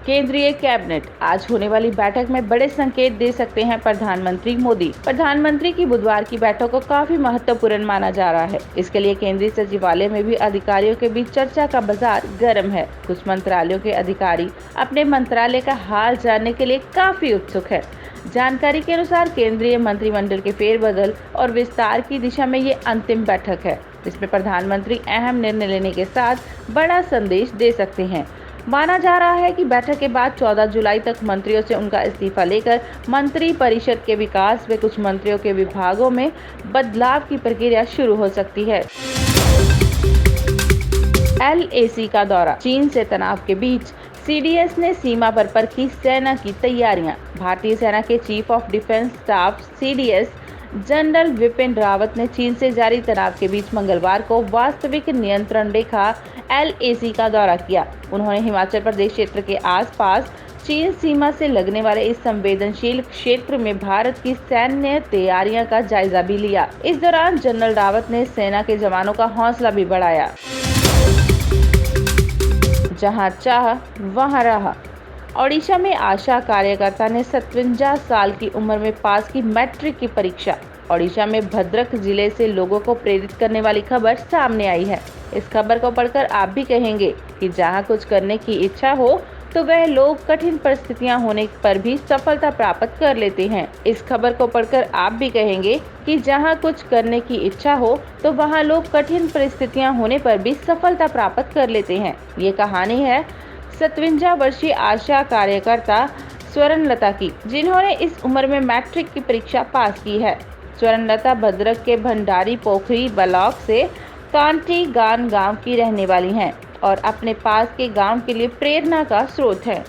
केंद्रीय कैबिनेट आज होने वाली बैठक में बड़े संकेत दे सकते हैं प्रधानमंत्री मोदी। प्रधानमंत्री की बुधवार की बैठक को काफी महत्वपूर्ण माना जा रहा है। इसके लिए केंद्रीय सचिवालय में भी अधिकारियों के बीच चर्चा का बाजार गर्म है। कुछ मंत्रालयों के अधिकारी अपने मंत्रालय का हाल जानने के लिए काफी उत्सुक है। जानकारी के अनुसार केंद्रीय मंत्रिमंडल के फेरबदल और विस्तार की दिशा में ये अंतिम बैठक है। इसमें प्रधानमंत्री अहम निर्णय लेने के साथ बड़ा संदेश दे सकते हैं। माना जा रहा है कि बैठक के बाद 14 जुलाई तक मंत्रियों से उनका इस्तीफा लेकर मंत्री परिषद के विकास व कुछ मंत्रियों के विभागों में बदलाव की प्रक्रिया शुरू हो सकती है। LAC का दौरा, चीन से तनाव के बीच CDS ने सीमा पर परखी सेना की तैयारियां। भारतीय सेना के chief of defence staff CDS general Vipin Rawat ने चीन से जारी तनाव के बीच मंगलवार को वास्तविक नियंत्रण रेखा LAC का दौरा किया। उन्होंने हिमाचल प्रदेश क्षेत्र के आसपास चीन सीमा से लगने वाले इस संवेदनशील क्षेत्र में भारत की सैन्य तैयारियों का जायजा भी लिया। इस दौरान जनरल रावत ने सेना के जवानों का हौसला भी बढ़ाया। जहां चाह वहां राह। ओडिशा में आशा कार्यकर्ता ने 57 साल की उम्र में पास की मैट्रिक की परीक्षा। ओडिशा में भद्रक जिले से लोगों को प्रेरित करने वाली खबर सामने आई है। इस खबर को पढ़कर आप भी कहेंगे कि जहां कुछ करने की इच्छा हो तो वह लोग कठिन परिस्थितियां होने पर भी सफलता प्राप्त कर लेते हैं। इस खबर को पढ़कर आप भी कहेंगे कि जहां कुछ करने की इच्छा हो तो वहां लोग कठिन परिस्थितियां होने पर भी सफलता प्राप्त कर लेते हैं। ये कहानी है 57 वर्षीय आशा कार्यकर्ता स्वर्णलता की, जिन्होंने इस उम्र में मैट्रिक की परीक्षा पास की है। स्वर्णलता भद्रक के भंडारी पोखरी ब्लॉक से कांटी गान गांव की रहने वाली हैं और अपने पास के गांव के लिए प्रेरणा का स्रोत है।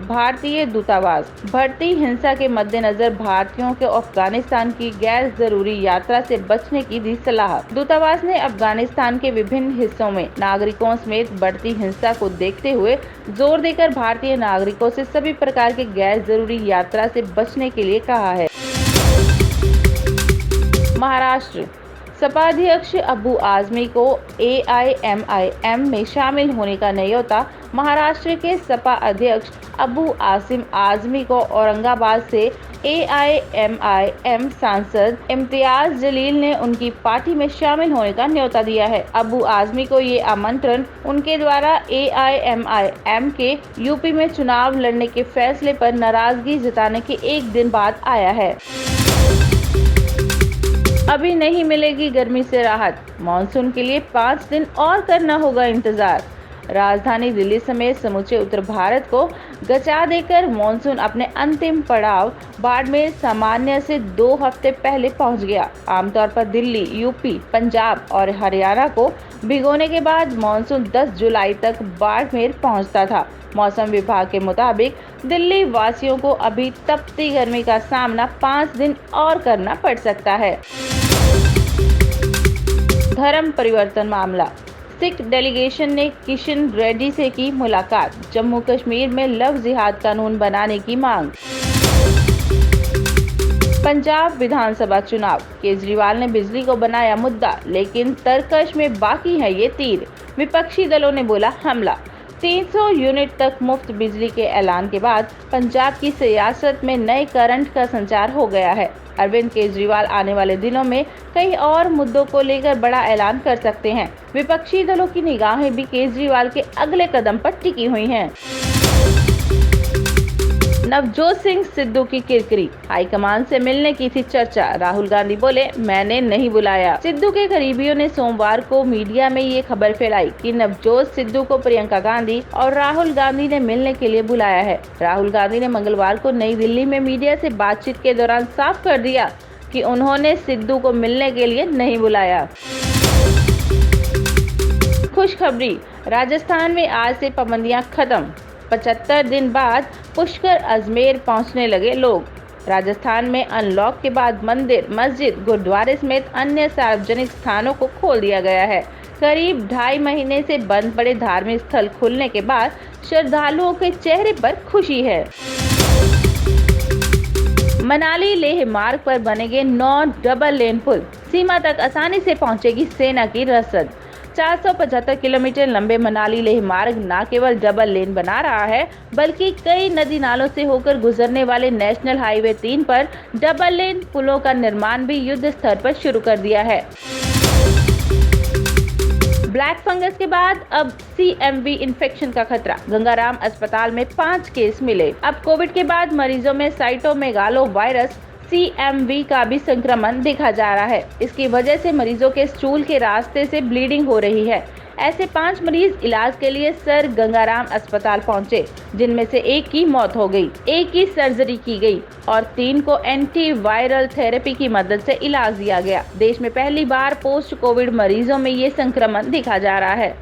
भारतीय दूतावास, बढ़ती हिंसा के मद्देनजर भारतीयों को अफगानिस्तान की गैर जरूरी यात्रा से बचने की दी सलाह। दूतावास ने अफगानिस्तान के विभिन्न हिस्सों में नागरिकों समेत बढ़ती हिंसा को देखते हुए जोर देकर भारतीय नागरिकों से सभी प्रकार के गैर जरूरी यात्रा से बचने के लिए कहा है। महाराष्ट्र, सपा अध्यक्ष अबू आजमी को AIMIM में शामिल होने का न्योता। महाराष्ट्र के सपा अध्यक्ष अबू आसिम आजमी को औरंगाबाद से AIMIM सांसद इम्तियाज जलील ने उनकी पार्टी में शामिल होने का न्योता दिया है। अबू आजमी को ये आमंत्रण उनके द्वारा AIMIM के यूपी में चुनाव लड़ने के फैसले पर नाराजगी जताने के एक दिन बाद आया है। अभी नहीं मिलेगी गर्मी से राहत, मानसून के लिए 5 दिन और करना होगा इंतजार। राजधानी दिल्ली समेत समूचे उत्तर भारत को गचा देकर मानसून अपने अंतिम पड़ाव बाड़मेर सामान्य से 2 हफ्ते पहले पहुंच गया। आमतौर पर दिल्ली, यूपी, पंजाब और हरियाणा को भिगोने के बाद मानसून 10 जुलाई तक बाड़मेर पहुंचता था। मौसम विभाग के मुताबिक दिल्ली वासियों को अभी तपती गर्मी का सामना 5 दिन और करना पड़ सकता है। धर्म परिवर्तन मामला, सिख डेलीगेशन ने किशन रेड्डी से की मुलाकात। जम्मू कश्मीर में लव जिहाद कानून बनाने की मांग। पंजाब विधानसभा चुनाव, केजरीवाल ने बिजली को बनाया मुद्दा, लेकिन तरकश में बाकी है ये तीर। विपक्षी दलों ने बोला हमला। 300 यूनिट तक मुफ्त बिजली के ऐलान के बाद पंजाब की सियासत में नए करंट का संचार हो गया है। अरविंद केजरीवाल आने वाले दिनों में कई और मुद्दों को लेकर बड़ा ऐलान कर सकते हैं। विपक्षी दलों की निगाहें भी केजरीवाल के अगले कदम पर टिकी हुई हैं। नवजोत सिंह सिद्धू की किरकिरी, हाईकमान से मिलने की थी चर्चा। राहुल गांधी बोले मैंने नहीं बुलाया। सिद्धू के करीबियों ने सोमवार को मीडिया में ये खबर फैलाई कि नवजोत सिद्धू को प्रियंका गांधी और राहुल गांधी ने मिलने के लिए बुलाया है। राहुल गांधी ने मंगलवार को नई दिल्ली में मीडिया से बातचीत के दौरान साफ कर दिया कि उन्होंने सिद्धू को मिलने के लिए नहीं बुलाया। खुशखबरी, राजस्थान में आज से पाबंदियां खत्म। 75 दिन बाद पुष्कर अजमेर पहुंचने लगे लोग। राजस्थान में अनलॉक के बाद मंदिर, मस्जिद, गुरुद्वारे समेत अन्य सार्वजनिक स्थानों को खोल दिया गया है। करीब 2.5 महीने से बंद पड़े धार्मिक स्थल खुलने के बाद श्रद्धालुओं के चेहरे पर खुशी है। मनाली लेह मार्ग पर बनेंगे 9 डबल लेन पुल, सीमा तक आसानी से पहुंचेगी सेना की रसद। 475 किलोमीटर लंबे मनाली लेह मार्ग न केवल डबल लेन बना रहा है, बल्कि कई नदी नालों से होकर गुजरने वाले नेशनल हाईवे 3 पर डबल लेन पुलों का निर्माण भी युद्ध स्तर पर शुरू कर दिया है। ब्लैक फंगस के बाद अब CMV इन्फेक्शन का खतरा, गंगाराम अस्पताल में 5 केस मिले। अब कोविड के बाद मरीजों में साइटोमेगालो वायरस CMV का भी संक्रमण देखा जा रहा है। इसकी वजह से मरीजों के स्टूल के रास्ते से ब्लीडिंग हो रही है। ऐसे 5 मरीज इलाज के लिए सर गंगाराम अस्पताल पहुंचे, जिनमें से एक की मौत हो गई, एक की सर्जरी की गई और 3 को एंटीवायरल थेरेपी की मदद से इलाज दिया गया। देश में पहली बार पोस्ट कोविड मरीजों में ये संक्रमण देखा जा रहा है।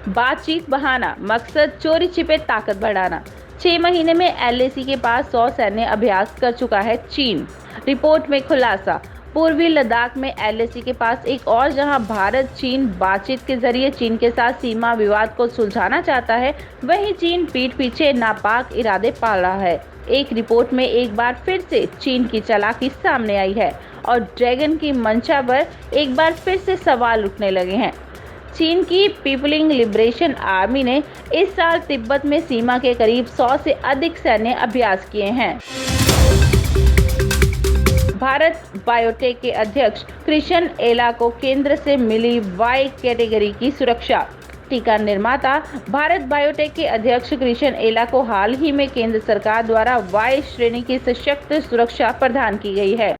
बातचीत बहाना, मकसद चोरी छिपे ताकत बढ़ाना। 6 महीने में LAC के पास 100 सैन्य अभ्यास कर चुका है चीन। रिपोर्ट में खुलासा, पूर्वी लद्दाख में LAC के पास एक और जहां भारत चीन बातचीत के जरिए चीन के साथ सीमा विवाद को सुलझाना चाहता है, वहीं चीन पीठ पीछे नापाक इरादे पाल रहा है। एक रिपोर्ट में एक बार फिर से चीन की चालाकी सामने आई है और ड्रैगन की मंशा पर एक बार फिर से सवाल उठने लगे हैं। चीन की पीपलिंग लिबरेशन आर्मी ने इस साल तिब्बत में सीमा के करीब 100 से अधिक सैन्य अभ्यास किए हैं। भारत बायोटेक के अध्यक्ष कृष्ण एला को केंद्र से मिली Y कैटेगरी की सुरक्षा। टीका निर्माता भारत बायोटेक के अध्यक्ष कृष्ण एला को हाल ही में केंद्र सरकार द्वारा Y श्रेणी की सशक्त सुरक्षा प्रदान की गई है।